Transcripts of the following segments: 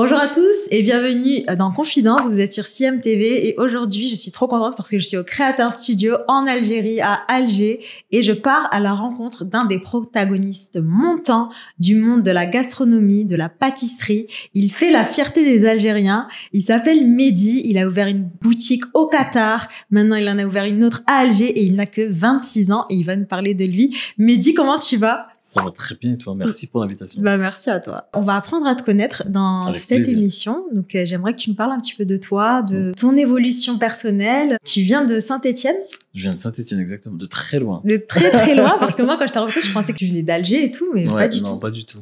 Bonjour à tous et bienvenue dans Confidence, vous êtes sur CMTV et aujourd'hui je suis trop contente parce que je suis au Creator Studio en Algérie, à Alger et je pars à la rencontre d'un des protagonistes montants du monde de la gastronomie, de la pâtisserie. Il fait la fierté des Algériens, il s'appelle Mehdi, il a ouvert une boutique au Qatar, maintenant il en a ouvert une autre à Alger et il n'a que 26 ans et il va nous parler de lui. Mehdi, comment tu vas ? Ça va très bien et toi, merci pour l'invitation. Merci à toi. On va apprendre à te connaître dans Avec cette plaisir. émission. Donc j'aimerais que tu nous parles un petit peu de toi, de ton évolution personnelle. Tu viens de Saint-Étienne ? Je viens de Saint-Étienne, exactement, de très loin. De très très loin, parce que moi quand je t'ai rencontré, je pensais que tu venais d'Alger et tout, mais pas du tout. Non, pas du tout.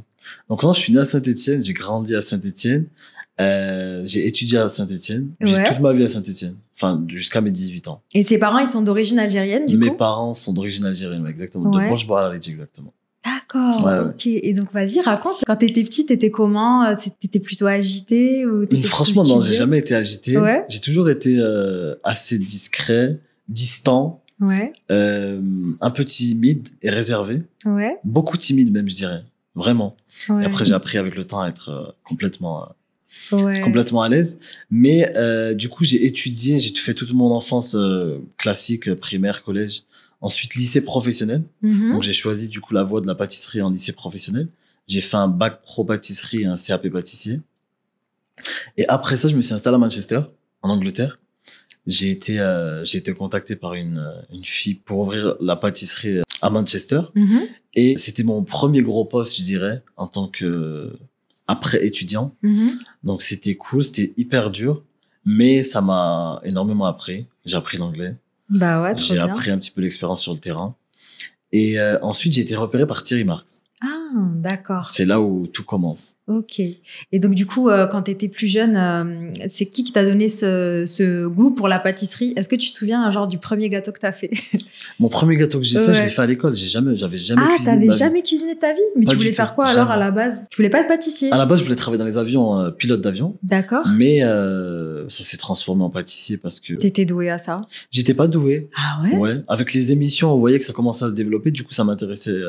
Donc non, je suis né à Saint-Étienne, j'ai grandi à Saint-Étienne, j'ai étudié à Saint-Étienne, j'ai toute ma vie à Saint-Étienne, enfin jusqu'à mes 18 ans. Et ses parents, ils sont d'origine algérienne du coup ? Mes parents sont d'origine algérienne, exactement, de Bourbara-Lidj, exactement. D'accord, ok. Et donc, vas-y, raconte. Quand t'étais petit, t'étais comment ? T'étais plutôt agité ou t'étais Franchement, non, j'ai jamais été agité. Ouais. J'ai toujours été assez discret, distant, un peu timide et réservé. Ouais. Beaucoup timide même, je dirais. Vraiment. Ouais. Et après, j'ai appris avec le temps à être complètement à l'aise. Mais du coup, j'ai étudié, j'ai fait toute mon enfance classique, primaire, collège. Ensuite, lycée professionnel. Donc, j'ai choisi du coup la voie de la pâtisserie en lycée professionnel. J'ai fait un bac pro pâtisserie et un CAP pâtissier. Et après ça, je me suis installé à Manchester, en Angleterre. J'ai été contacté par une fille pour ouvrir la pâtisserie à Manchester. Et c'était mon premier gros poste, je dirais, en tant que après étudiant. Donc, c'était cool, c'était hyper dur, mais ça m'a énormément appris. J'ai appris l'anglais. Bah ouais, trop bien. J'ai appris un petit peu l'expérience sur le terrain. Et ensuite, j'ai été repéré par Thierry Marx. Ah, d'accord. C'est là où tout commence. Ok. Et donc, du coup, quand tu étais plus jeune, c'est qui t'a donné ce goût pour la pâtisserie ? Est-ce que tu te souviens, genre, du premier gâteau que t'as fait ? Mon premier gâteau que j'ai fait, je l'ai fait à l'école. J'avais jamais cuisiné. Ah, t'avais jamais cuisiné de ta vie ? Mais pas tu voulais tout. faire quoi alors à la base ? Tu voulais pas être pâtissier ? À la base, je voulais travailler dans les avions, pilote d'avion. D'accord. Mais ça s'est transformé en pâtissier parce que... T'étais doué à ça ? J'étais pas doué. Ah ouais ? Ouais. Avec les émissions, on voyait que ça commençait à se développer. Du coup, ça m'intéressait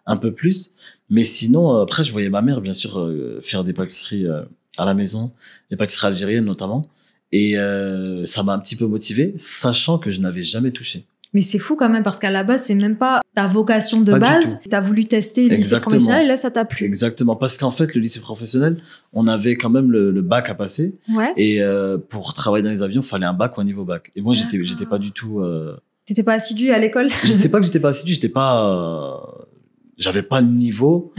un peu plus. Mais sinon, après, je voyais ma mère, bien sûr, faire des pâtisseries à la maison, les pâtisseries algériennes notamment. Et ça m'a un petit peu motivé, sachant que je n'avais jamais touché. Mais c'est fou quand même, parce qu'à la base, c'est même pas ta vocation de Pas base. T'as voulu tester le lycée professionnel et là, ça t'a plu. Exactement. Parce qu'en fait, le lycée professionnel, on avait quand même le bac à passer. Ouais. Et pour travailler dans les avions, il fallait un bac ou un niveau bac. Et moi, j'étais pas du tout... T'étais pas assidu à l'école ? Je sais pas que j'étais pas assidu, j'avais pas le niveau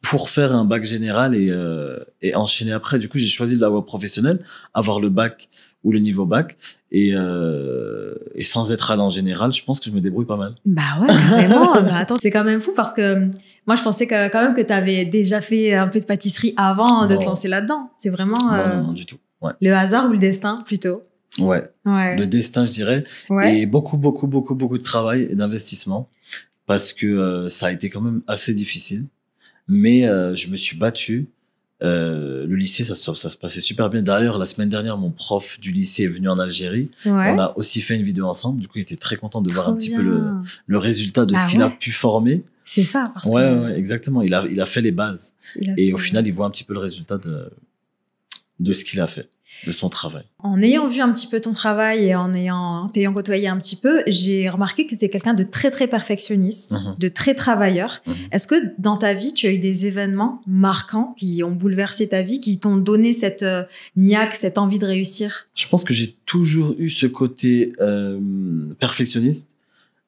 pour faire un bac général et enchaîner après. Du coup, j'ai choisi la voie professionnelle, avoir le bac ou le niveau bac. Et sans être allé en général, je pense que je me débrouille pas mal. Bah ouais, carrément. Bah attends, c'est quand même fou parce que moi, je pensais quand même que t'avais déjà fait un peu de pâtisserie avant de te lancer là-dedans. C'est vraiment... Non, du tout. Ouais. Le hasard ou le destin, plutôt. Ouais. Le destin, je dirais. Ouais. Et beaucoup de travail et d'investissement. Parce que ça a été quand même assez difficile. Mais je me suis battu. Le lycée, ça se passait super bien. D'ailleurs, la semaine dernière, mon prof du lycée est venu en Algérie. Ouais. On a aussi fait une vidéo ensemble. Du coup, il était très content de voir un petit bien. peu le résultat de ce qu'il a pu former. C'est ça. Parce que... Ouais, exactement. Il a fait les bases. Et au final, il voit un petit peu le résultat de ce qu'il a fait, de son travail. En ayant vu un petit peu ton travail et en t'ayant côtoyé un petit peu, j'ai remarqué que tu étais quelqu'un de très, très perfectionniste, de très travailleur. Est-ce que dans ta vie, tu as eu des événements marquants qui ont bouleversé ta vie, qui t'ont donné cette niaque, cette envie de réussir ? Je pense que j'ai toujours eu ce côté perfectionniste,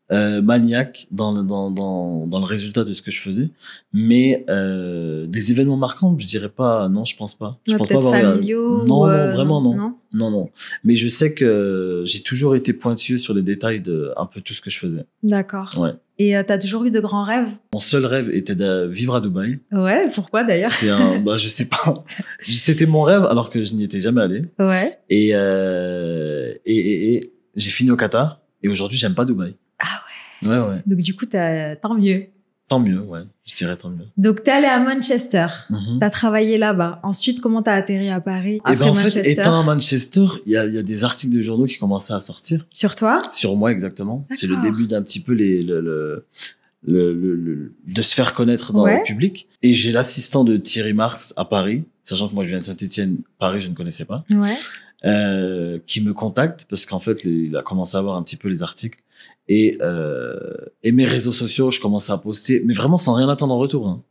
maniaque dans le résultat de ce que je faisais, mais des événements marquants, je dirais pas, non, je pense pas. Je pense peut-être pas avoir familiaux non, vraiment non. Non. Mais je sais que j'ai toujours été pointilleux sur les détails de un peu tout ce que je faisais. D'accord. Ouais. Et t'as toujours eu de grands rêves ? Mon seul rêve était de vivre à Dubaï. Ouais, pourquoi d'ailleurs ? Je sais pas. C'était mon rêve alors que je n'y étais jamais allé. Ouais. Et j'ai fini au Qatar et aujourd'hui j'aime pas Dubaï. Ah ouais. Ouais. Donc du coup, tant mieux. Tant mieux, ouais. Je dirais tant mieux. Donc t'es allé à Manchester. T'as travaillé là-bas. Ensuite, comment t'as atterri à Paris après Manchester ? En fait, étant à Manchester, il y a des articles de journaux qui commençaient à sortir. Sur toi ? Sur moi, exactement. D'accord. C'est le début d'un petit peu de se faire connaître dans le public. Et j'ai l'assistant de Thierry Marx à Paris, sachant que moi je viens de Saint-Étienne, Paris je ne connaissais pas, qui me contacte parce qu'en fait il a commencé à voir un petit peu les articles et mes réseaux sociaux, je commençais à poster, mais vraiment sans rien attendre en retour. Hein.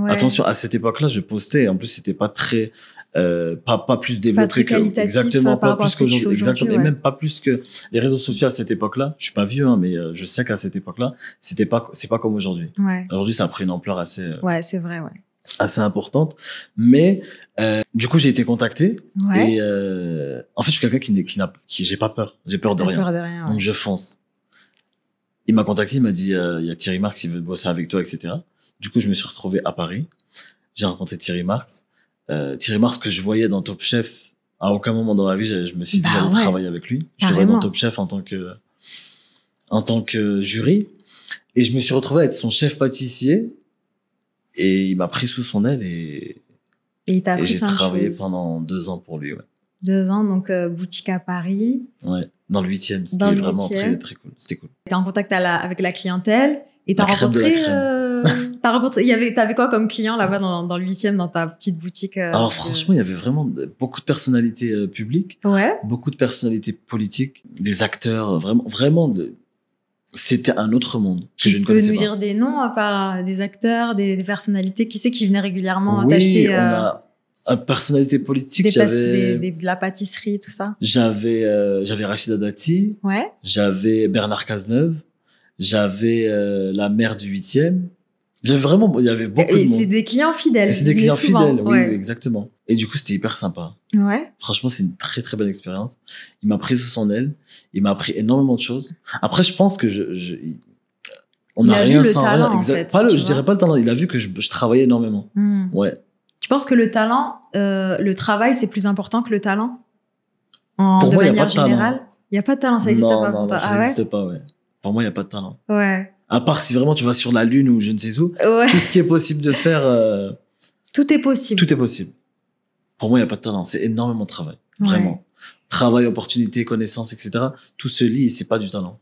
Attention, à cette époque-là, je postais, en plus c'était pas très pas plus développé que exactement, pas plus qu'aujourd'hui, exactement, et même pas plus que les réseaux sociaux à cette époque-là. Je suis pas vieux, hein, mais je sais qu'à cette époque-là, c'est pas comme aujourd'hui. Aujourd'hui, ça a pris une ampleur assez c'est vrai, assez importante. Mais du coup, j'ai été contacté et en fait, je suis quelqu'un qui j'ai pas peur, j'ai peur de rien. Donc je fonce. Il m'a contacté, il m'a dit il y a Thierry Marx qui veut bosser avec toi, etc. Du coup, je me suis retrouvé à Paris. J'ai rencontré Thierry Marx. Thierry Marx que je voyais dans Top Chef, à aucun moment dans ma vie, je me suis dit j'allais travailler avec lui. Je te voyais dans Top Chef en tant que jury. Et je me suis retrouvé à être son chef pâtissier. Et il m'a pris sous son aile et j'ai travaillé pendant 2 ans pour lui. 2 ans, donc boutique à Paris. Ouais, dans le 8e. C'était vraiment très, très cool. C'était cool. T'es en contact avec la clientèle et t'as rencontré... t'avais quoi comme client là-bas dans le 8e, dans ta petite boutique Alors franchement, il y avait vraiment beaucoup de personnalités publiques, beaucoup de personnalités politiques, des acteurs, vraiment c'était un autre monde que je ne connaissais pas. Tu peux nous dire des noms, à part des acteurs, des personnalités, qui c'est qui venaient régulièrement t'acheter on a une personnalité politique, de la pâtisserie, tout ça. J'avais Rachida Dati, j'avais Bernard Cazeneuve, j'avais la maire du 8e. Il y avait beaucoup de monde. C'est des clients fidèles. Et c'est des clients fidèles, oui, exactement. Et du coup, c'était hyper sympa. Franchement, c'est une très, très bonne expérience. Il m'a pris sous son aile. Il m'a appris énormément de choses. Après, je pense que on n'a rien sans rien. En fait, je dirais pas le talent. Il a vu que je travaillais énormément. Tu penses que le talent, le travail, c'est plus important que le talent? Pour moi, il n'y a pas de talent. Il n'y a pas de talent, ça n'existe pas pour toi. Ça n'existe pas, Pour moi, il n'y a pas de talent. À part si vraiment tu vas sur la Lune ou je ne sais où, tout ce qui est possible de faire... Tout est possible. Tout est possible. Pour moi, il n'y a pas de talent. C'est énormément de travail. Vraiment. Travail, opportunité, connaissances, etc. Tout se lit et c'est pas du talent.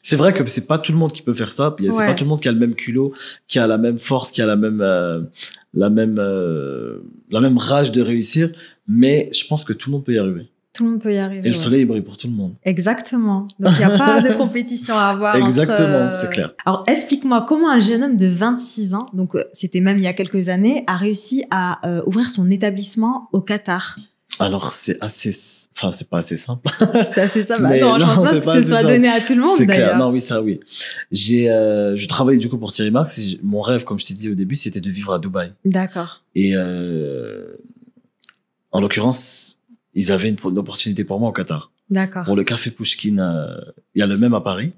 C'est vrai que c'est pas tout le monde qui peut faire ça. C'est pas tout le monde qui a le même culot, qui a la même force, qui a la même rage de réussir. Mais je pense que tout le monde peut y arriver. Tout le monde peut y arriver. Et le soleil brille pour tout le monde. Exactement. Donc, il n'y a pas de compétition à avoir. Exactement, c'est clair. Alors, explique-moi comment un jeune homme de 26 ans, donc c'était même il y a quelques années, a réussi à ouvrir son établissement au Qatar. Alors, c'est pas assez simple. C'est assez simple. Attends, je pense pas que ce soit donné à tout le monde, d'ailleurs. Clair. Non, oui. Je travaille du coup pour Thierry Marx. Mon rêve, comme je t'ai dit au début, c'était de vivre à Dubaï. D'accord. Et en l'occurrence, ils avaient une opportunité pour moi au Qatar. D'accord. Pour le Café Pouchkine, il y a le même à Paris.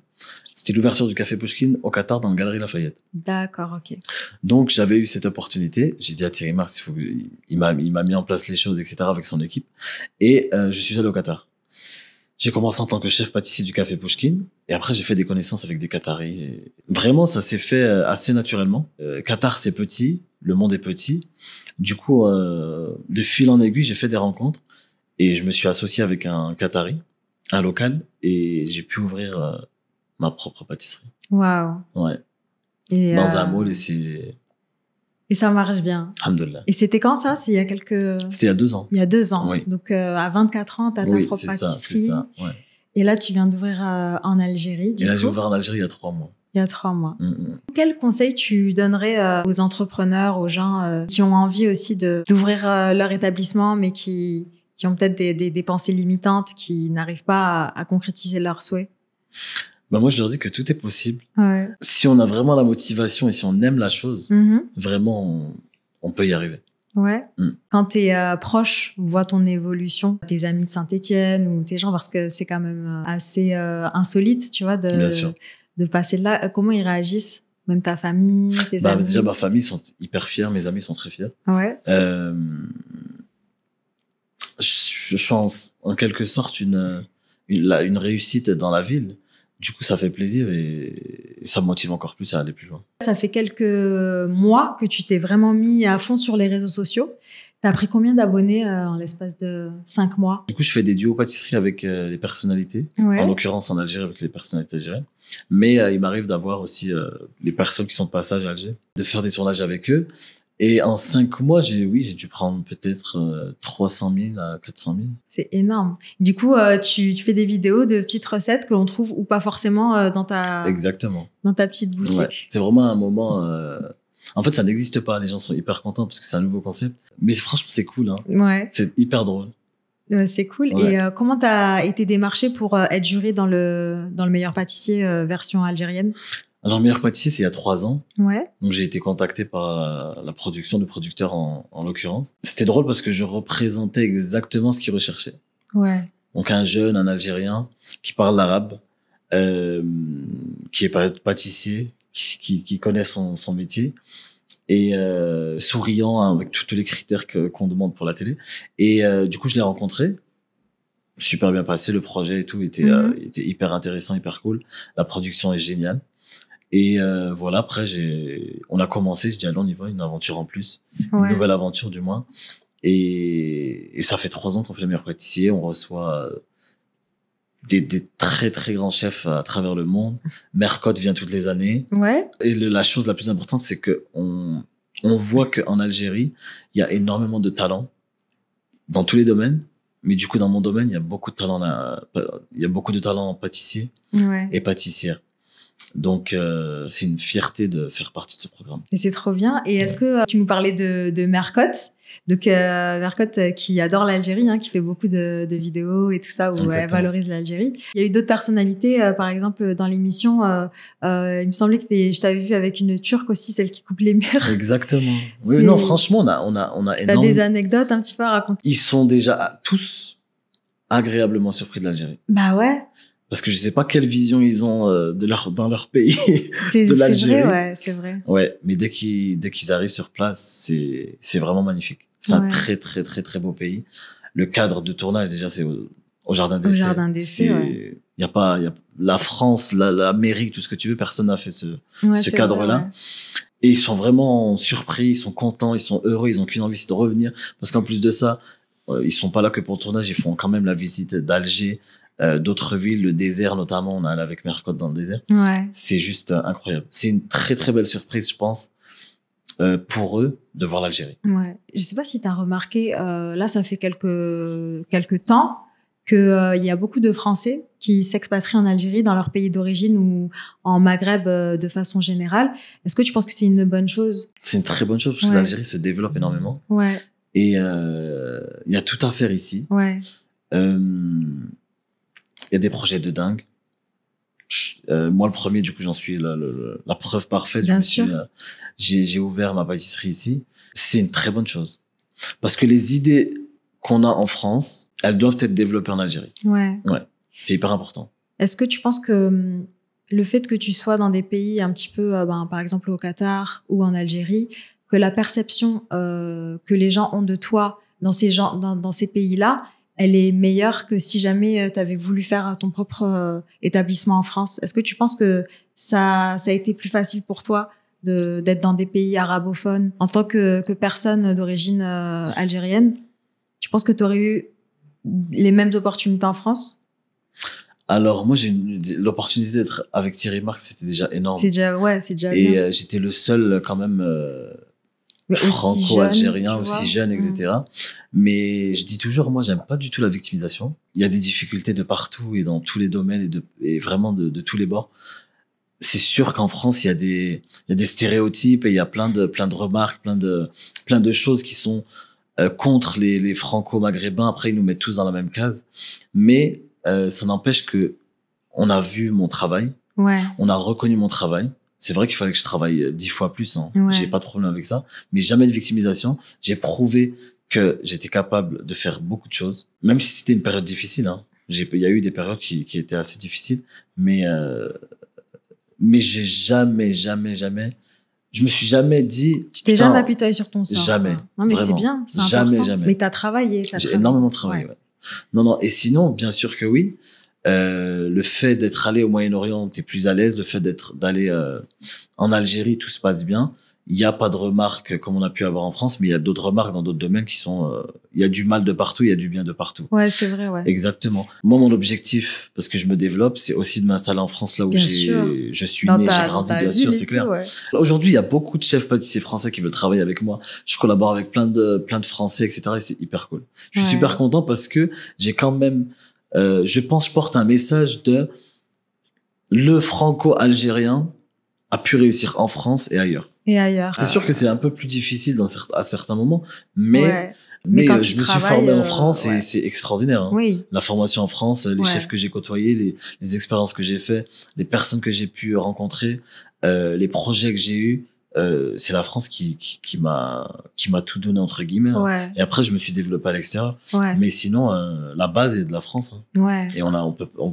C'était l'ouverture du Café Pouchkine au Qatar dans le Galerie Lafayette. D'accord, ok. Donc, j'avais eu cette opportunité. J'ai dit à Thierry Marx, il m'a mis en place les choses, etc. avec son équipe. Et je suis allé au Qatar. J'ai commencé en tant que chef pâtissier du Café Pouchkine. Et après, j'ai fait des connaissances avec des Qataris. Et vraiment, ça s'est fait assez naturellement. Qatar, c'est petit. Le monde est petit. Du coup, de fil en aiguille, j'ai fait des rencontres. Et je me suis associé avec un Qatari, un local. Et j'ai pu ouvrir ma propre pâtisserie. Waouh. Ouais. Dans un mall et ça marche bien. Alhamdoulilah. Et c'était quand ça? C'était il y a 2 ans. Il y a 2 ans. Oui. Donc, à 24 ans, t'as ta propre pâtisserie. C'est ça, ouais. Et là, tu viens d'ouvrir en Algérie, Et là, j'ai ouvert en Algérie il y a 3 mois. Il y a 3 mois. Quel conseil tu donnerais aux entrepreneurs, aux gens qui ont envie aussi d'ouvrir leur établissement, mais qui ont peut-être des pensées limitantes, qui n'arrivent pas à concrétiser leurs souhaits? Moi, je leur dis que tout est possible. Si on a vraiment la motivation et si on aime la chose, vraiment, on peut y arriver. Quand tes proches voient ton évolution, tes amis de Saint-Étienne ou tes gens, parce que c'est quand même assez insolite, tu vois, de passer de là, comment ils réagissent? Même ta famille, tes amis? Déjà, ma famille sont hyper fiers, mes amis sont très fiers. Je suis en quelque sorte une réussite dans la ville. Du coup, ça fait plaisir et ça me motive encore plus à aller plus loin. Ça fait quelques mois que tu t'es vraiment mis à fond sur les réseaux sociaux. T'as pris combien d'abonnés en l'espace de 5 mois? Du coup, je fais des duos pâtisserie avec les personnalités. En l'occurrence, en Algérie, avec les personnalités algériennes. Mais il m'arrive d'avoir aussi les personnes qui sont de passage à Alger, de faire des tournages avec eux. Et en 5 mois, j'ai dû prendre peut-être 300 000 à 400 000. C'est énorme. Du coup, tu fais des vidéos de petites recettes que l'on trouve ou pas forcément Exactement. Dans ta petite boutique. Ouais. C'est vraiment un moment... En fait, ça n'existe pas. Les gens sont hyper contents parce que c'est un nouveau concept. Mais franchement, c'est cool. Hein. Ouais. C'est hyper drôle. C'est cool. Ouais. Et comment t'as été démarché pour être juré dans le meilleur pâtissier version algérienne? Alors, meilleur pâtissier, c'est il y a 3 ans. Ouais. Donc, j'ai été contacté par la production, le producteur en l'occurrence. C'était drôle parce que je représentais exactement ce qu'ils recherchaient. Ouais. Donc, un jeune, un Algérien qui parle l'arabe, qui est pâtissier, qui connaît son métier et souriant hein, avec tous les critères qu'on demande pour la télé. Et du coup, je l'ai rencontré. Super bien passé. Le projet et tout était hyper intéressant, hyper cool. La production est géniale. Et voilà, après, on a commencé, je dis, allons, on y va, une aventure en plus. Une nouvelle aventure, du moins. Et ça fait 3 ans qu'on fait le meilleur pâtissier. On reçoit des très, très grands chefs à travers le monde. Mercotte vient toutes les années. Ouais. Et la chose la plus importante, c'est que on voit qu'en Algérie, il y a énormément de talents dans tous les domaines. Mais du coup, dans mon domaine, il y a beaucoup de talents pâtissiers et pâtissières. Donc, c'est une fierté de faire partie de ce programme. Et c'est trop bien. Et est-ce que tu nous parlais de Mercotte? Donc, Mercotte qui adore l'Algérie, hein, qui fait beaucoup de vidéos et tout ça, où elle valorise l'Algérie. Il y a eu d'autres personnalités, par exemple, dans l'émission, il me semblait que je t'avais vu avec une Turque aussi, celle qui coupe les murs. Exactement. Oui, non, franchement, on a énormément... T'as des anecdotes un petit peu à raconter? Ils sont déjà tous agréablement surpris de l'Algérie. Bah ouais. Parce que je sais pas quelle vision ils ont dans leur pays de l'Algérie. C'est vrai, ouais, c'est vrai. Ouais, mais dès qu'ils arrivent sur place, c'est vraiment magnifique. C'est un très très très très beau pays. Le cadre de tournage déjà c'est au Jardin d'Essai. Au Jardin d'Essai, ouais. Il y a la France, l'Amérique, tout ce que tu veux, personne n'a fait ce cadre-là. Ouais. Et ils sont vraiment surpris, ils sont contents, ils sont heureux, ils ont qu'une envie, c'est de revenir parce qu'en plus de ça, ils sont pas là que pour le tournage, ils font quand même la visite d'Alger. D'autres villes, le désert notamment, on est allé avec Mercotte dans le désert. Ouais. C'est juste incroyable. C'est une très très belle surprise, je pense, pour eux de voir l'Algérie. Ouais. Je sais pas si tu as remarqué, là ça fait quelques temps que il y a beaucoup de Français qui s'expatrient en Algérie, dans leur pays d'origine ou en Maghreb de façon générale. Est-ce que tu penses que c'est une bonne chose? C'est une très bonne chose parce que l'Algérie se développe énormément. Ouais. Et il y a tout à faire ici. Ouais. Il y a des projets de dingue. Moi, le premier, du coup, j'en suis la preuve parfaite. Bien sûr. J'ai ouvert ma pâtisserie ici. C'est une très bonne chose. Parce que les idées qu'on a en France, elles doivent être développées en Algérie. Ouais. Ouais. C'est hyper important. Est-ce que tu penses que le fait que tu sois dans des pays un petit peu, par exemple au Qatar ou en Algérie, que la perception que les gens ont de toi dans ces pays-là, elle est meilleure que si jamais tu avais voulu faire ton propre établissement en France? Est-ce que tu penses que ça a été plus facile pour toi d'être dans des pays arabophones en tant que personne d'origine algérienne? Tu penses que tu aurais eu les mêmes opportunités en France? Alors, moi, j'ai l'opportunité d'être avec Thierry Marx, c'était déjà énorme. C'est déjà bien. Et j'étais le seul, quand même, franco-algérien, aussi jeune, etc. Mais je dis toujours, moi, j'aime pas du tout la victimisation. Il y a des difficultés de partout et dans tous les domaines et vraiment de tous les bords. C'est sûr qu'en France, il y a des stéréotypes et il y a plein de remarques, plein de choses qui sont contre les franco-maghrébins. Après, ils nous mettent tous dans la même case. Mais ça n'empêche que on a vu mon travail. Ouais. On a reconnu mon travail. C'est vrai qu'il fallait que je travaille 10 fois plus. Hein. Ouais. J'ai pas de problème avec ça. Mais jamais de victimisation. J'ai prouvé que j'étais capable de faire beaucoup de choses. Même si c'était une période difficile. Hein. Il y a eu des périodes qui étaient assez difficiles. Mais j'ai jamais, je me suis jamais dit... Tu t'es jamais apitoyé sur ton sort. Jamais. Quoi. Non, mais vraiment. C'est bien, c'est important. Jamais. Mais t'as travaillé. J'ai énormément travaillé, ouais. Non. Et sinon, bien sûr que oui. Le fait d'être allé au Moyen-Orient, t'es plus à l'aise. Le fait d'aller en Algérie, tout se passe bien. il y a pas de remarques comme on a pu avoir en France, mais il y a d'autres remarques dans d'autres domaines qui sont, il y a du mal de partout, il y a du bien de partout. Ouais, c'est vrai, ouais. Exactement. Moi, mon objectif, parce que je me développe, c'est aussi de m'installer en France, là où je suis né, j'ai grandi, bien sûr, c'est clair. Ouais. Aujourd'hui, il y a beaucoup de chefs pâtissiers français qui veulent travailler avec moi. Je collabore avec plein de Français, etc. Et c'est hyper cool. Je suis super content parce que j'ai quand même, je pense, je porte un message de le franco-algérien a pu réussir en France et ailleurs. Et ailleurs. C'est sûr que c'est un peu plus difficile à certains moments, mais quand je me suis formé en France et c'est extraordinaire. Hein. Oui. La formation en France, les chefs que j'ai côtoyés, les expériences que j'ai fait, les personnes que j'ai pu rencontrer, les projets que j'ai eus, c'est la France qui m'a tout donné entre guillemets. Ouais. Et après je me suis développé à l'extérieur. Ouais. Mais sinon la base est de la France. Hein. Ouais. Et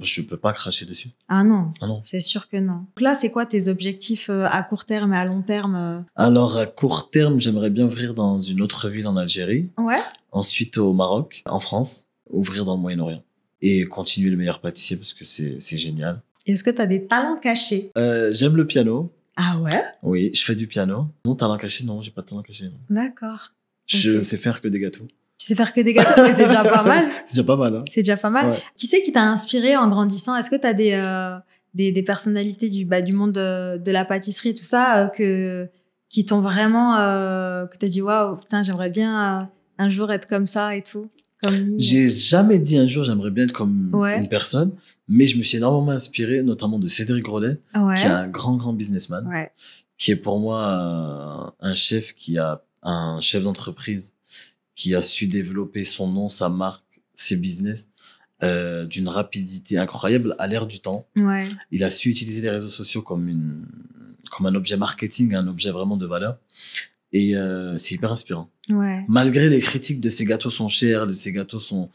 je peux pas cracher dessus. Ah non. Ah non. C'est sûr que non. Donc là, c'est quoi tes objectifs à court terme et à long terme? Alors à court terme, j'aimerais bien ouvrir dans une autre ville en Algérie. Ouais. Ensuite au Maroc, en France, ouvrir dans le Moyen-Orient et continuer le meilleur pâtissier parce que c'est génial. Est-ce que tu as des talents cachés? J'aime le piano. Ah ouais? Oui, je fais du piano. Non, talent caché, non, j'ai pas de talent caché. D'accord. Je sais faire que des gâteaux. Tu sais faire que des gâteaux, mais c'est déjà pas mal. C'est déjà pas mal, hein. C'est déjà pas mal. Ouais. Qui c'est qui t'a inspiré en grandissant? Est-ce que tu as des personnalités du monde de la pâtisserie et tout ça qui t'ont vraiment que t'as dit waouh, putain, j'aimerais bien un jour être comme ça et tout? Comme lui. J'ai jamais dit un jour j'aimerais bien être comme une personne, mais je me suis énormément inspiré, notamment de Cédric Grolet, qui est un grand businessman, qui est pour moi un chef un chef d'entreprise qui a su développer son nom, sa marque, ses business d'une rapidité incroyable à l'ère du temps. Ouais. Il a su utiliser les réseaux sociaux comme un objet marketing, un objet vraiment de valeur. Et c'est hyper inspirant. Ouais. Malgré les critiques de ces gâteaux sont chers, de ces gâteaux sont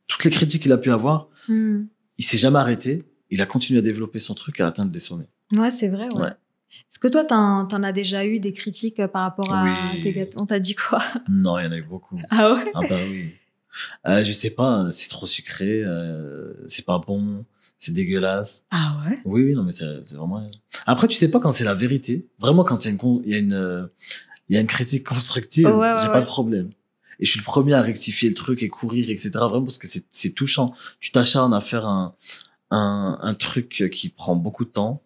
toutes les critiques qu'il a pu avoir, il s'est jamais arrêté. Il a continué à développer son truc et à atteindre des sommets. Ouais, c'est vrai. Ouais. Est-ce que toi, t'en as déjà eu des critiques par rapport à tes gâteaux? On t'a dit quoi? Non, il y en a eu beaucoup. Ah ouais? Ah bah oui. Je sais pas, c'est trop sucré, c'est pas bon. C'est dégueulasse. Ah ouais? Oui, non, mais c'est vraiment... Après, tu sais pas quand c'est la vérité. Vraiment, quand il y a une critique constructive, j'ai pas de problème. Et je suis le premier à rectifier le truc et courir, etc. Vraiment, parce que c'est touchant. Tu t'acharnes à faire un truc qui prend beaucoup de temps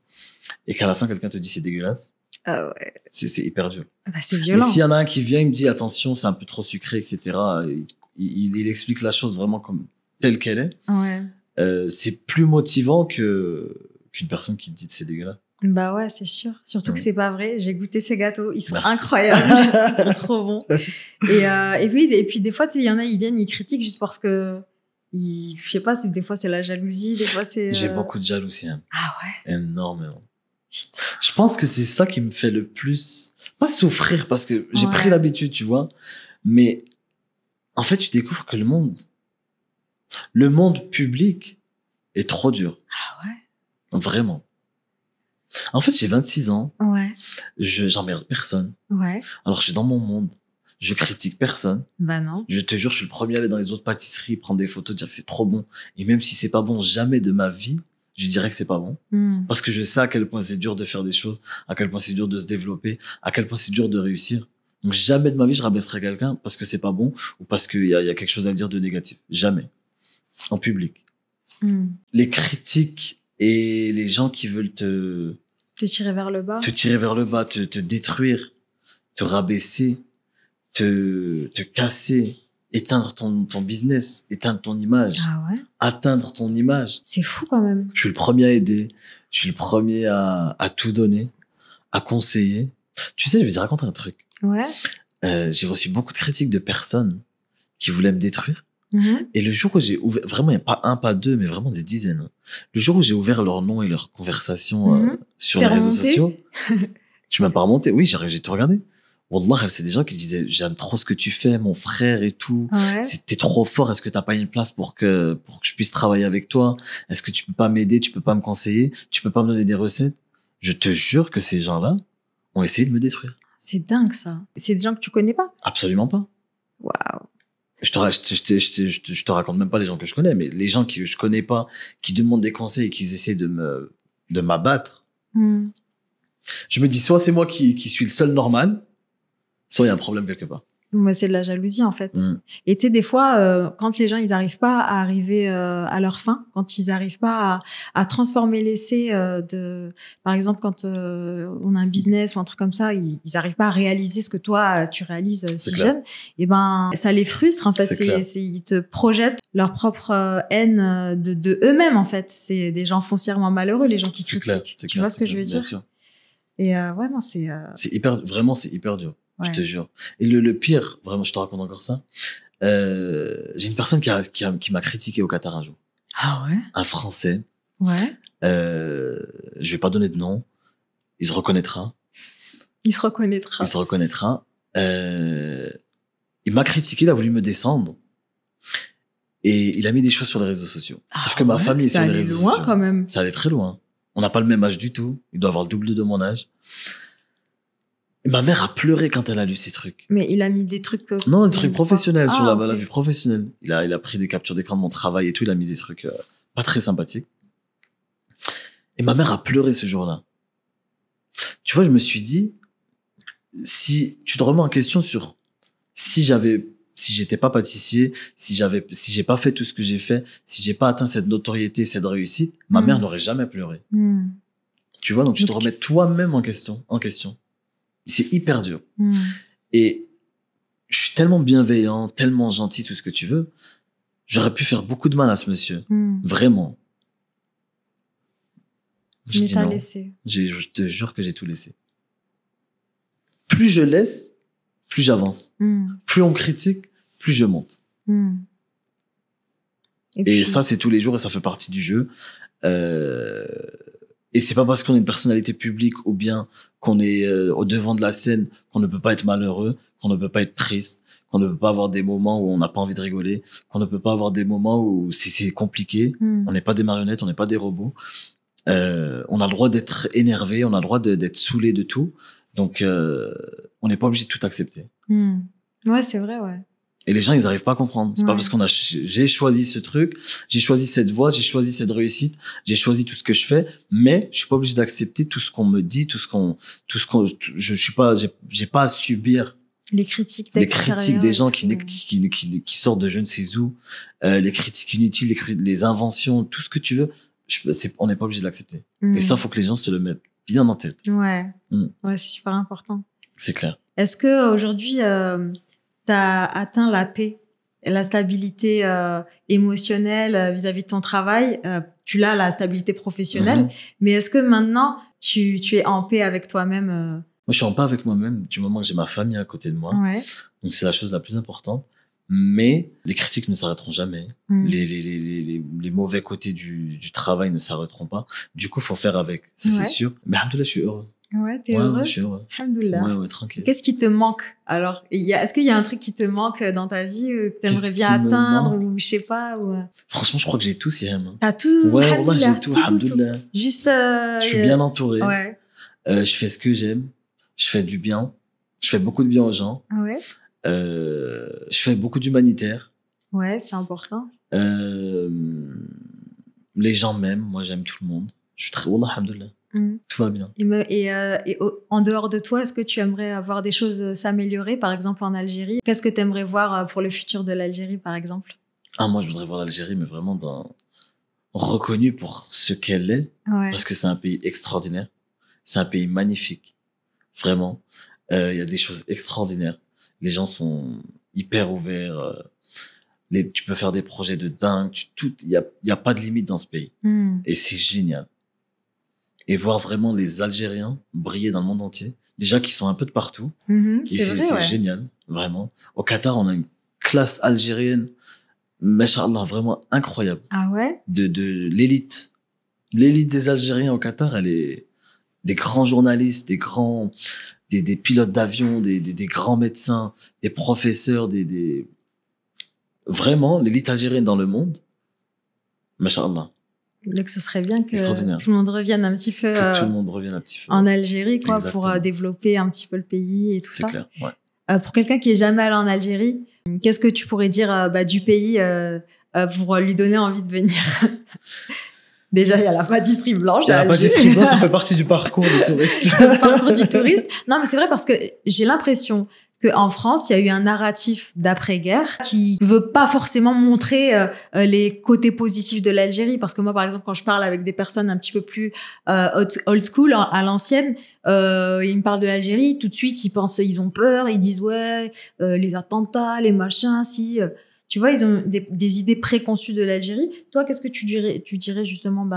et qu'à la fin, quelqu'un te dit c'est dégueulasse. Ah ouais. C'est hyper dur. Bah, c'est violent. Mais s'il y en a un qui vient, il me dit attention, c'est un peu trop sucré, etc. Il explique la chose vraiment comme telle qu'elle est. Ouais. C'est plus motivant qu'une personne qui te dit que c'est dégueulasse. Bah ouais, c'est sûr. Surtout que c'est pas vrai. J'ai goûté ces gâteaux. Ils sont incroyables. Ils sont trop bons. Et puis des fois, tu sais, il y en a, ils viennent, ils critiquent juste parce que, je sais pas, des fois c'est la jalousie, des fois c'est... J'ai beaucoup de jalousie. Hein. Ah ouais? Énormément. Putain. Je pense que c'est ça qui me fait le plus... Pas souffrir parce que j'ai pris l'habitude, tu vois. Mais en fait, tu découvres que le monde public est trop dur. Ah ouais? Vraiment. En fait, j'ai 26 ans. Ouais. J'emmerde personne. Ouais. Alors, je suis dans mon monde. Je critique personne. Bah non. Je te jure, je suis le premier à aller dans les autres pâtisseries, prendre des photos, dire que c'est trop bon. Et même si c'est pas bon, jamais de ma vie, je dirais que c'est pas bon. Parce que je sais à quel point c'est dur de faire des choses, à quel point c'est dur de se développer, à quel point c'est dur de réussir. Donc, jamais de ma vie, je rabaisserai quelqu'un parce que c'est pas bon ou parce qu'il y a quelque chose à dire de négatif. Jamais. En public. Les critiques et les gens qui veulent te tirer vers le bas, te détruire, te rabaisser, te casser, éteindre ton business, éteindre ton image, atteindre ton image. C'est fou quand même. Je suis le premier à aider, je suis le premier à tout donner, à conseiller. Tu sais, je vais te raconter un truc. Ouais. J'ai reçu beaucoup de critiques de personnes qui voulaient me détruire. Et le jour où j'ai ouvert, vraiment, il n'y a pas un, pas deux, mais vraiment des dizaines. Le jour où j'ai ouvert leur nom et leur conversation sur les réseaux sociaux, tu m'as pas remonté. Oui, j'ai tout regardé. Wallah, c'est des gens qui disaient j'aime trop ce que tu fais, mon frère et tout. T'es trop fort. Est-ce que t'as pas une place pour que je puisse travailler avec toi? Est-ce que tu peux pas m'aider? Tu peux pas me conseiller? Tu peux pas me donner des recettes? Je te jure que ces gens-là ont essayé de me détruire. C'est dingue ça. C'est des gens que tu connais pas? Absolument pas. Waouh. Je te raconte même pas les gens que je connais, mais les gens que je connais pas, qui demandent des conseils et qui essaient de m'abattre. Je me dis, soit c'est moi qui suis le seul normal, soit il y a un problème quelque part. Mais c'est de la jalousie, en fait. Et tu sais, des fois, quand les gens, ils n'arrivent pas à arriver à leur fin, quand ils n'arrivent pas à transformer l'essai par exemple, quand on a un business ou un truc comme ça, ils n'arrivent pas à réaliser ce que toi, tu réalises si jeune, et ben, ça les frustre, en fait. Ils te projettent leur propre haine de eux-mêmes, en fait. C'est des gens foncièrement malheureux, les gens qui critiquent. Tu vois ce que je veux dire? Bien sûr. Et ouais, non, c'est vraiment, c'est hyper dur. Ouais. Je te jure. Et le pire, vraiment, je te raconte encore ça. J'ai une personne qui m'a critiqué au Qatar un jour. Ah ouais? Un Français. Ouais. Je vais pas donner de nom. Il se reconnaîtra. Il se reconnaîtra. Il m'a critiqué, il a voulu me descendre. Et il a mis des choses sur les réseaux sociaux. Sauf que ma famille est sur les réseaux sociaux. Ça allait loin quand même. Ça allait très loin. On n'a pas le même âge du tout. Il doit avoir le double de mon âge. Et ma mère a pleuré quand elle a lu ces trucs. Mais il a mis des trucs... Non, des trucs professionnels, sur la vie professionnelle. Il a pris des captures d'écran de mon travail et tout. Il a mis des trucs pas très sympathiques. Et ma mère a pleuré ce jour-là. Tu vois, je me suis dit, si tu te remets en question sur si j'étais pas pâtissier, si j'ai pas fait tout ce que j'ai fait, si j'ai pas atteint cette notoriété, cette réussite, ma mère n'aurait jamais pleuré. Tu vois, donc tu te remets toi-même en question. C'est hyper dur. Et je suis tellement bienveillant, tellement gentil, tout ce que tu veux. J'aurais pu faire beaucoup de mal à ce monsieur. Vraiment. Mais t'as laissé. Je te jure que j'ai tout laissé. Plus je laisse, plus j'avance. Plus on me critique, plus je monte. Et ça, c'est tous les jours et ça fait partie du jeu. Et c'est pas parce qu'on est une personnalité publique ou bien qu'on est au devant de la scène qu'on ne peut pas être malheureux, qu'on ne peut pas être triste, qu'on ne peut pas avoir des moments où on n'a pas envie de rigoler, qu'on ne peut pas avoir des moments où c'est compliqué. On n'est pas des marionnettes, on n'est pas des robots. On a le droit d'être énervé, on a le droit d'être saoulé de tout. Donc, on n'est pas obligé de tout accepter. Ouais, c'est vrai, ouais. Et les gens, ils n'arrivent pas à comprendre. C'est pas parce j'ai choisi ce truc, j'ai choisi cette voie, j'ai choisi cette réussite, j'ai choisi tout ce que je fais, mais je suis pas obligé d'accepter tout ce qu'on me dit, j'ai pas à subir les critiques des gens qui sortent de je ne sais où, les critiques inutiles, les inventions, tout ce que tu veux, on n'est pas obligé de l'accepter. Et ça, faut que les gens se le mettent bien en tête. Ouais, c'est super important. C'est clair. Est-ce que aujourd'hui t'as atteint la paix, la stabilité émotionnelle vis-à-vis de ton travail? Tu l'as, la stabilité professionnelle, mais est-ce que maintenant tu es en paix avec toi-même? Moi, je suis en paix avec moi-même du moment que j'ai ma famille à côté de moi. Ouais. Donc c'est la chose la plus importante. Mais les critiques ne s'arrêteront jamais. Les mauvais côtés du travail ne s'arrêteront pas. Du coup, faut faire avec. Ça, c'est sûr. Mais alhamdoulilah, je suis heureux. Ouais, t'es heureux? Ouais, je suis heureux. Alhamdoulilah. Ouais, tranquille. Qu'est-ce qui te manque, alors? Est-ce qu'il y a un truc qui te manque dans ta vie, que t'aimerais bien atteindre, ou je sais pas, ou... Franchement, je crois que j'ai tout, Siam. T'as tout? Ouais, wallah, j'ai tout, alhamdoulilah. Juste, je suis bien entouré. Ouais. Je fais ce que j'aime. Je fais du bien. Je fais beaucoup de bien aux gens. Ouais. Je fais beaucoup d'humanitaire. Ouais, c'est important. Les gens m'aiment. Moi, j'aime tout le monde. Je suis très... Wallah, alhamdoulilah. Tout va bien. Et en dehors de toi, est-ce que tu aimerais avoir des choses s'améliorer, par exemple en Algérie? Qu'est-ce que tu aimerais voir pour le futur de l'Algérie, par exemple? Moi, je voudrais voir l'Algérie, mais vraiment reconnue pour ce qu'elle est. Ouais. Parce que c'est un pays extraordinaire. C'est un pays magnifique. Vraiment. Il y a des choses extraordinaires. Les gens sont hyper ouverts. Tu peux faire des projets de dingue. Il y a pas de limite dans ce pays. Et c'est génial. Et voir vraiment les Algériens briller dans le monde entier. Déjà qu'ils sont un peu de partout. C'est génial, vraiment. Au Qatar, on a une classe algérienne, machallah, vraiment incroyable. Ah ouais? De l'élite. L'élite des Algériens au Qatar, elle est des grands journalistes, des pilotes d'avion, des grands médecins, des professeurs, vraiment, l'élite algérienne dans le monde, machallah. Donc, ce serait bien que tout le monde revienne un petit peu, en Algérie, quoi, pour développer un petit peu le pays et tout ça. C'est clair, ouais. Pour quelqu'un qui est jamais allé en Algérie, qu'est-ce que tu pourrais dire du pays pour lui donner envie de venir? Déjà, il y a la pâtisserie blanche. La pâtisserie blanche, ça fait partie du parcours du touriste. Le parcours du touriste. Non, mais c'est vrai parce que j'ai l'impression qu'en France, il y a eu un narratif d'après-guerre qui veut pas forcément montrer les côtés positifs de l'Algérie. Parce que moi, par exemple, quand je parle avec des personnes un petit peu plus old school, à l'ancienne, ils me parlent de l'Algérie, tout de suite, ils ont peur, ils disent ouais, les attentats, les machins, si... Tu vois, ils ont des idées préconçues de l'Algérie. Toi, qu'est-ce que tu dirais justement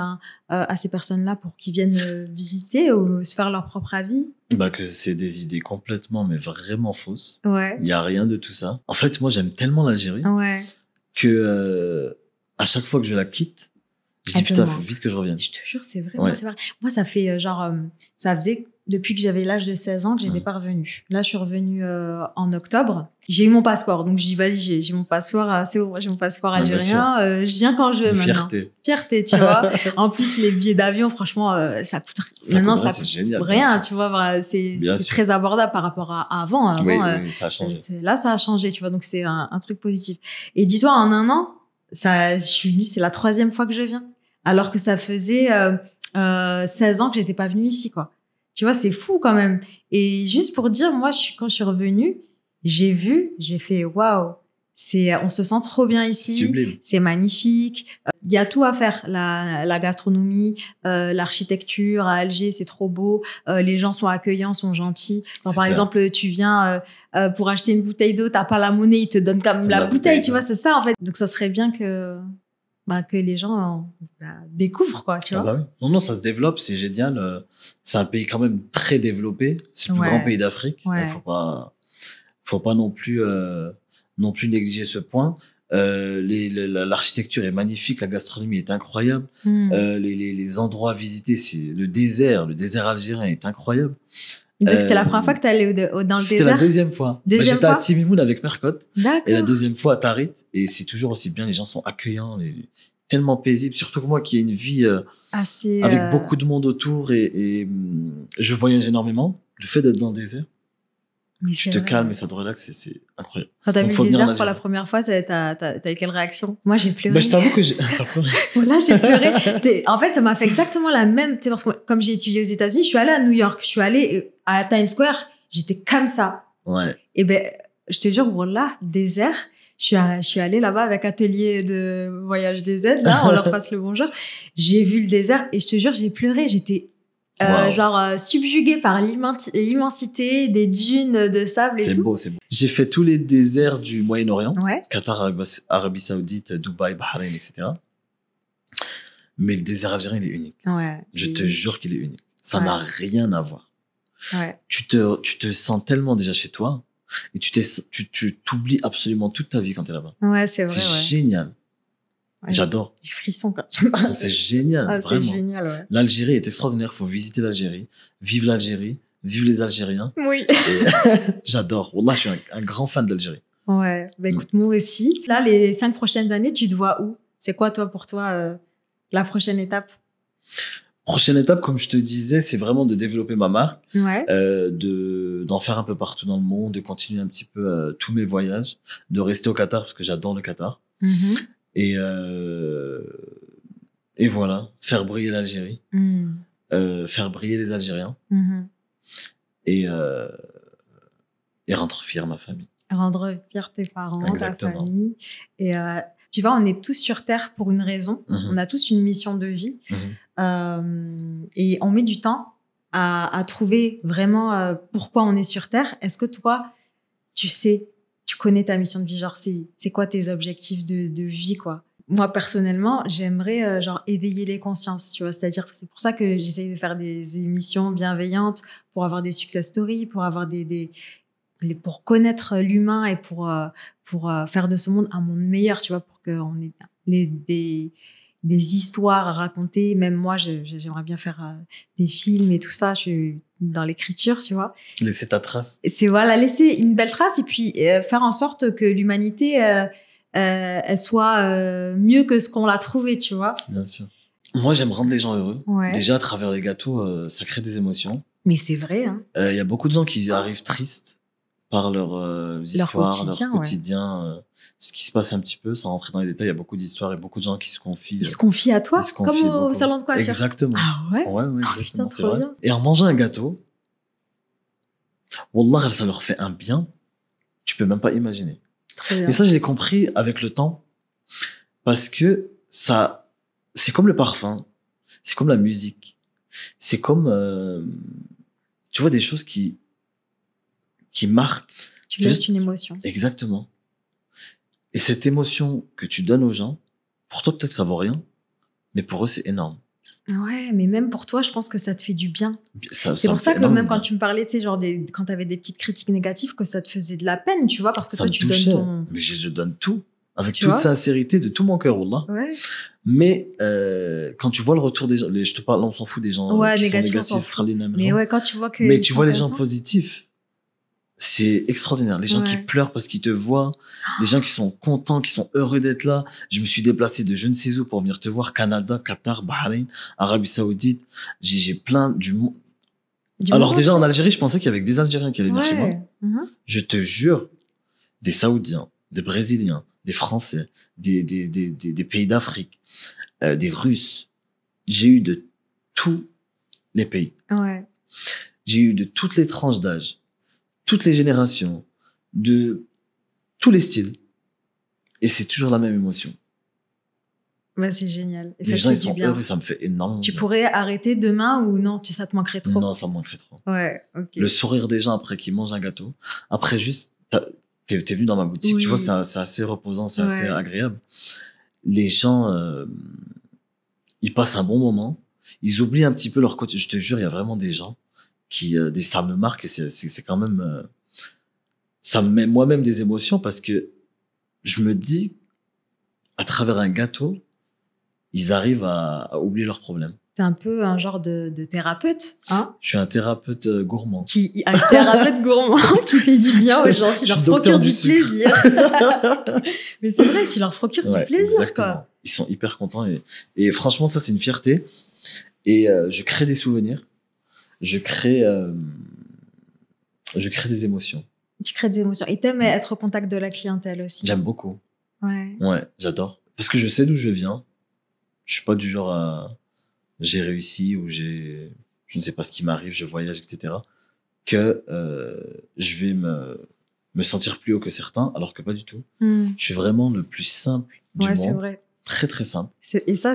à ces personnes-là pour qu'ils viennent visiter ou se faire leur propre avis? Que c'est des idées complètement, mais vraiment fausses. Ouais. Il y a rien de tout ça. En fait, moi, j'aime tellement l'Algérie que à chaque fois que je la quitte, je dis putain, faut vite que je revienne. Je te jure, c'est vrai. Ouais. C'est vrai. Moi, ça fait ça faisait depuis que j'avais l'âge de 16 ans que j'étais pas revenue. Là, je suis revenue en octobre. J'ai eu mon passeport, donc je dis vas-y, j'ai mon passeport, c'est bon, j'ai mon passeport algérien. Je viens quand je veux maintenant. Fierté, tu vois. En plus, les billets d'avion, franchement, ça coûte maintenant, ça coûte génial, rien, tu vois. C'est très abordable par rapport à avant. Oui, ça a changé. Là, ça a changé, tu vois. Donc c'est un truc positif. Et dis-toi, en un an, je suis venue, c'est la 3e fois que je viens, alors que ça faisait 16 ans que j'étais pas venue ici, quoi. Tu vois, c'est fou quand même. Et juste pour dire, moi, quand je suis revenue, j'ai fait waouh, on se sent trop bien ici. Sublime. C'est magnifique. Il y a tout à faire. La gastronomie, l'architecture à Alger, c'est trop beau. Les gens sont accueillants, sont gentils. Par exemple, tu viens pour acheter une bouteille d'eau, t'as pas la monnaie, ils te donnent comme la bouteille, tu vois, c'est ça en fait. Donc ça serait bien que les gens découvrent, quoi, tu vois. Oui. Non, ça se développe, c'est génial. C'est un pays quand même très développé. C'est le plus grand pays d'Afrique. Ouais. Faut pas non plus négliger ce point. L'architecture est magnifique, la gastronomie est incroyable. Les endroits à visiter, c'est le désert algérien est incroyable. Donc c'était la première fois que tu allais dans le désert? C'était la 2e fois. J'étais à Timimoun avec Mercotte. Et la 2e fois à Tarit. Et c'est toujours aussi bien, les gens sont accueillants, tellement paisibles. Surtout que moi qui ai une vie avec beaucoup de monde autour et je voyage énormément. Le fait d'être dans le désert, tu te calmes et ça te relaxe, c'est incroyable. Quand t'as vu le désert pour la première fois, t'as eu quelle réaction? Moi, j'ai pleuré. Je t'avoue que t'as pleuré. Voilà, j'ai pleuré. En fait, ça m'a fait exactement la même, tu sais, parce que comme j'ai étudié aux États-Unis, je suis allée à New York, je suis allée à Times Square, j'étais comme ça. Ouais. Et je te jure, voilà, désert. Je suis allée là-bas avec Atelier de Voyage des Aides, là, on leur passe le bonjour. J'ai vu le désert et je te jure, j'ai pleuré, j'étais subjuguée par l'immensité des dunes de sable et tout. C'est beau. J'ai fait tous les déserts du Moyen-Orient, Qatar, Arabie Saoudite, Dubaï, Bahreïn, etc. Mais le désert algérien, il est unique. Ouais. Je te jure qu'il est unique. Ça n'a rien à voir. Ouais. Tu te sens tellement déjà chez toi et tu t'oublies absolument toute ta vie quand t'es là-bas. Ouais, c'est vrai. C'est génial. Ouais, j'adore. J'ai frisson quand tu me parles. C'est génial, vraiment. C'est génial, ouais. L'Algérie est extraordinaire. Il faut visiter l'Algérie, vivre l'Algérie, vivre les Algériens. Oui. J'adore. Wallah, je suis un grand fan de l'Algérie. Ouais. Écoute, moi aussi. Là, les 5 prochaines années, tu te vois où? C'est quoi, pour toi, la prochaine étape? Prochaine étape, comme je te disais, c'est vraiment de développer ma marque, ouais. d'en faire un peu partout dans le monde, de continuer un petit peu tous mes voyages, de rester au Qatar parce que j'adore le Qatar. Et voilà, faire briller l'Algérie, faire briller les Algériens, et rendre fier ma famille. Rendre fier tes parents, exactement. Ta famille. Et tu vois, on est tous sur Terre pour une raison. On a tous une mission de vie. Et on met du temps à trouver vraiment pourquoi on est sur Terre. Est-ce que toi, tu connais ta mission de vie, genre c'est quoi tes objectifs de vie, quoi? Moi, personnellement, j'aimerais éveiller les consciences, tu vois. C'est-à-dire que c'est pour ça que j'essaye de faire des émissions bienveillantes, pour avoir des success stories, pour avoir pour connaître l'humain et pour faire de ce monde un monde meilleur, tu vois, pour qu'on ait des histoires à raconter. Même moi, j'aimerais bien faire des films et tout ça. Je suis dans l'écriture, tu vois. Laisser ta trace. C'est laisser une belle trace et puis faire en sorte que l'humanité elle soit mieux que ce qu'on l'a trouvé, tu vois. Bien sûr. Moi, j'aime rendre les gens heureux. Ouais. Déjà, à travers les gâteaux, ça crée des émotions. Mais c'est vrai, hein. Y a beaucoup de gens qui arrivent tristes par leurs histoires, leur ouais. quotidien, ce qui se passe un petit peu, sans rentrer dans les détails. Il y a beaucoup d'histoires et beaucoup de gens qui se confient. Ils se confient à toi, Ils se confient comme au beaucoup. salon de coiffure. Exactement. Ah ouais? Ouais, Oh, exactement, putain, c'est trop vrai. bien. Et en mangeant un gâteau, Wallah, ça leur fait un bien, tu peux même pas imaginer. Trop bien. Et ça, je l'ai compris avec le temps, parce que ça, c'est comme le parfum, c'est comme la musique, c'est comme, tu vois, des choses qui marquent. Tu C'est laisses juste- une émotion. Exactement. Et cette émotion que tu donnes aux gens, pour toi, peut-être que ça vaut rien, mais pour eux, c'est énorme. Ouais, mais même pour toi, je pense que ça te fait du bien. Ça C'est me pour ça fait que même énormément quand bien. tu me parlais, tu sais, genre quand t'avais des petites critiques négatives, que ça te faisait de la peine, tu vois, parce que Ça toi, me tu donnes touchait. ton... Mais je donne tout, avec Tu toute vois sincérité, de tout mon cœur, Wallah. Ouais. Mais quand tu vois le retour des gens, je te parle, on s'en fout des gens Ouais, qui négatif, sont on s'en négatifs, fout. Mais ouais, quand tu vois que mais ils tu sont vois les gens contents. positifs, c'est extraordinaire. Les gens qui Ouais. pleurent parce qu'ils te voient, les gens qui sont contents, qui sont heureux d'être là. Je me suis déplacé de je ne sais où pour venir te voir, Canada, Qatar, Bahreïn, Arabie Saoudite. J'ai plein du monde. Du Alors monde déjà en entier. Algérie, je pensais qu'il y avait que des Algériens qui allaient venir chez moi. Ouais. Mhm. Je te jure, des Saoudiens, des Brésiliens, des Français, des pays d'Afrique, des Russes. J'ai eu de tous les pays. Ouais. J'ai eu de toutes les tranches d'âge, toutes les générations, de tous les styles. Et c'est toujours la même émotion. Bah, c'est génial. Et ça Les te gens, fait ils du sont bien. heureux, ça me fait énormément Tu de bien. pourrais arrêter demain ou non, ça te manquerait trop? Non, ça me manquerait trop. Ouais, ok. Le sourire des gens après qu'ils mangent un gâteau. Après, juste, t'es venu dans ma boutique, Oui. tu vois, c'est assez reposant, c'est assez Ouais. agréable. Les gens, ils passent un bon moment. Ils oublient un petit peu leur côté. Je te jure, il y a vraiment des gens qui, ça me marque et c'est quand même, ça me met moi-même des émotions parce que je me dis, à travers un gâteau, ils arrivent à oublier leurs problèmes. T'es un peu un genre de thérapeute, hein? Je suis un thérapeute gourmand. Un thérapeute gourmand qui fait du bien aux gens, tu Je leur suis docteur procures du du sucre. plaisir. Mais c'est vrai, tu leur procures Ouais, du plaisir, exactement. quoi. Ils sont hyper contents et franchement, ça, c'est une fierté. Et je crée des souvenirs. Je crée des émotions. Tu crées des émotions. Et t'aimes être au contact de la clientèle aussi. J'aime beaucoup. Ouais. Ouais, j'adore. Parce que je sais d'où je viens. Je suis pas du genre à j'ai réussi ou je ne sais pas ce qui m'arrive, je voyage, etc. Que je vais me sentir plus haut que certains, alors que pas du tout. Mm. Je suis vraiment le plus simple du Ouais, c'est monde. vrai. Très, très simple. Et ça,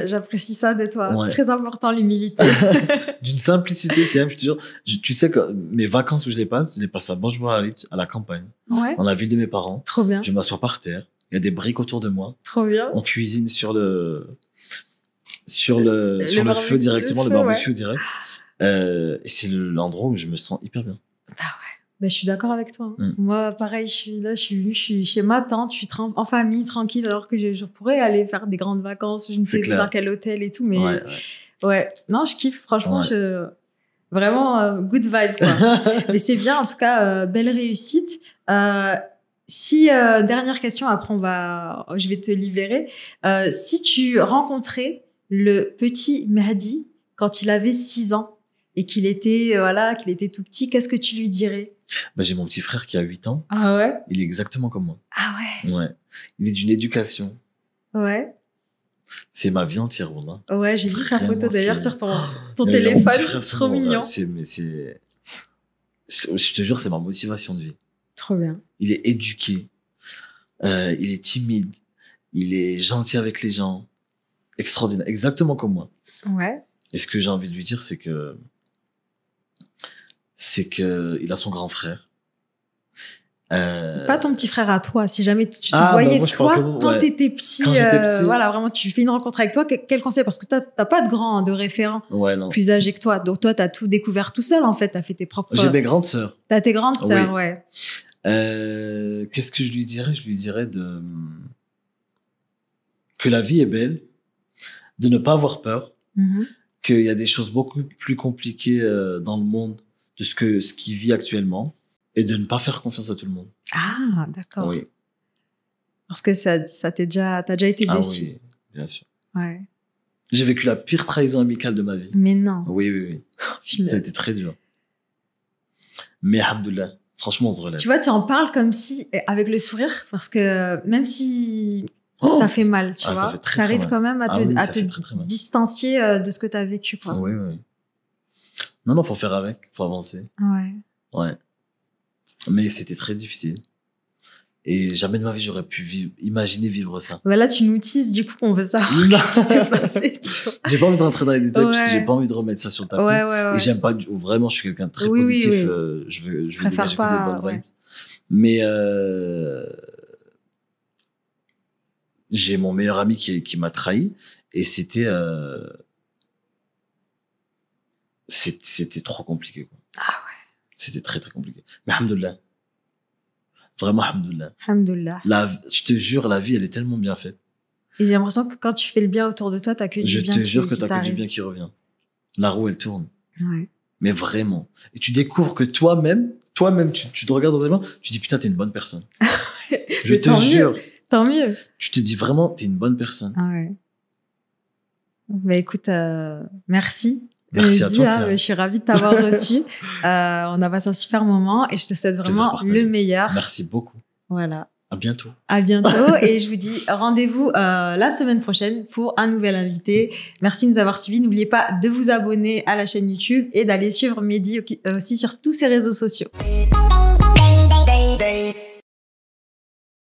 j'apprécie ça de toi. Ouais. C'est très important, l'humilité. D'une simplicité, c'est même, je te jure. Tu sais que mes vacances où je les passe à Banjouarit, à la campagne, Ouais. dans la ville de mes parents. Trop bien. Je m'assois par terre. Il y a des briques autour de moi. Trop bien. On cuisine sur le barbecue, feu directement, le feu, barbecue ouais. direct. Et c'est l'endroit où je me sens hyper bien. Bah ouais. Bah, je suis d'accord avec toi. Mm. Moi, pareil, je suis chez ma tante, je suis en famille, tranquille, alors que je pourrais aller faire des grandes vacances, je ne sais clair. dans quel hôtel et tout, mais Ouais. ouais. Non, je kiffe, franchement, Ouais. vraiment good vibe, quoi. Mais c'est bien, en tout cas, belle réussite. Dernière question, après je vais te libérer. Si tu rencontrais le petit Mahdi quand il avait 6 ans et qu'il était tout petit, qu'est-ce que tu lui dirais? Bah, j'ai mon petit frère qui a 8 ans. Ah ouais? Il est exactement comme moi. Ah ouais? Ouais. Il est d'une éducation. Ouais. C'est ma vie entière, voilà. Ouais, j'ai vu sa Vraiment, photo d'ailleurs c'est- sur ton Il y a mon petit téléphone. frère sur Trop moi, mignon. Je te jure, c'est ma motivation de vie. Trop bien. Il est éduqué. Il est timide. Il est gentil avec les gens. Extraordinaire. Exactement comme moi. Ouais. Et ce que j'ai envie de lui dire, c'est que il a son grand frère. Pas ton petit frère à toi. Si jamais tu te Ah, voyais, bah, moi, je toi, parle que- quand ouais. t'étais petit, Quand j'étais petit. voilà, vraiment, tu fais une rencontre avec toi, quel conseil? Parce que t'as pas de grand, hein, de référent Ouais, non. plus âgé que toi. Donc, toi, t'as tout découvert tout seul, en fait. T'as fait tes propres... J'ai mes grandes sœurs. T'as tes grandes sœurs, Oui. ouais. Qu'est-ce que je lui dirais? Je lui dirais que la vie est belle, de ne pas avoir peur, Mhm. qu'il y a des choses beaucoup plus compliquées dans le monde de ce qu'il vit actuellement, et de ne pas faire confiance à tout le monde. Ah, d'accord. Oui. Parce que t'as déjà été Ah déçu. oui, bien sûr. Ouais. J'ai vécu la pire trahison amicale de ma vie. Mais non. Oui, oui, oui. Ça a Finesse. été très dur. Mais alhamdoulilah, Franchement, on se relève. Tu vois, tu en parles comme si, avec le sourire, parce que même si ça fait mal, tu vois, tu arrives quand même à te distancier de ce que tu as vécu, quoi. Oui, oui. Non, faut faire avec, faut avancer. Ouais. Mais c'était très difficile. Et jamais de ma vie, j'aurais pu imaginer vivre ça. Bah là, tu nous teases, du coup, on veut savoir ce qui s'est passé, tu vois. J'ai pas envie de rentrer dans les détails parce que j'ai pas envie de remettre ça sur le tapis. Et j'aime pas, vraiment, je suis quelqu'un de très positif. Je veux dégager que des bonnes vibes. Mais, j'ai mon meilleur ami qui m'a trahi et c'était trop compliqué, quoi. Ah ouais. C'était très, très compliqué. Mais alhamdoulilah. Vraiment, alhamdoulilah. Alhamdoulilah. Je te jure, la vie, elle est tellement bien faite. Et j'ai l'impression que quand tu fais le bien autour de toi, t'as que du bien. Je te jure que t'as que du bien qui revient. La roue, elle tourne. Ouais. Mais vraiment. Et tu découvres que toi-même, tu te regardes dans les mains, tu dis putain, t'es une bonne personne. Je te jure. Tant mieux. Tu te dis vraiment, t'es une bonne personne. Ouais. Bah écoute, merci. Merci à toi. Je suis ravie de t'avoir reçu. On a passé un super moment et je te souhaite vraiment le meilleur. Merci beaucoup. Voilà. À bientôt. À bientôt. Et je vous dis rendez-vous la semaine prochaine pour un nouvel invité. Merci de nous avoir suivis. N'oubliez pas de vous abonner à la chaîne YouTube et d'aller suivre Mehdi aussi sur tous ses réseaux sociaux.